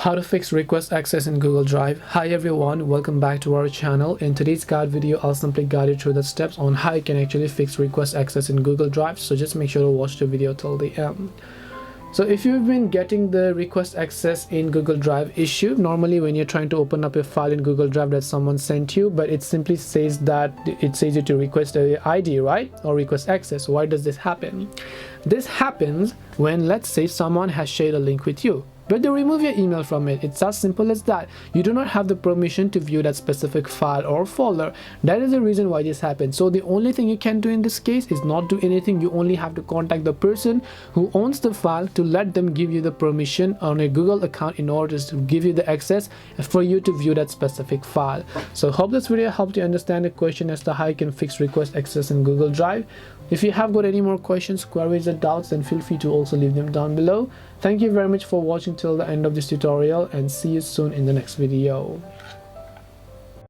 How to fix request access in Google Drive. Hi everyone, welcome back to our channel. In today's guide video, I'll simply guide you through the steps on how you can actually fix request access in Google Drive. So just make sure to watch the video till the end. So if you've been getting the request access in Google Drive issue, normally when you're trying to open up a file in Google Drive that someone sent you, but it simply says that it says you to request a ID, right? Or request access. Why does this happen? This happens when, let's say, someone has shared a link with you, but they remove your email from it. It's as simple as that. You do not have the permission to view that specific file or folder. That is the reason why this happens. So the only thing you can do in this case is not do anything. You only have to contact the person who owns the file to let them give you the permission on a Google account in order to give you the access for you to view that specific file. So hope this video helped you understand the question as to how you can fix request access in Google Drive. If you have got any more questions, queries, or doubts, then feel free to also leave them down below. Thank you very much for watching till the end of this tutorial, and see you soon in the next video.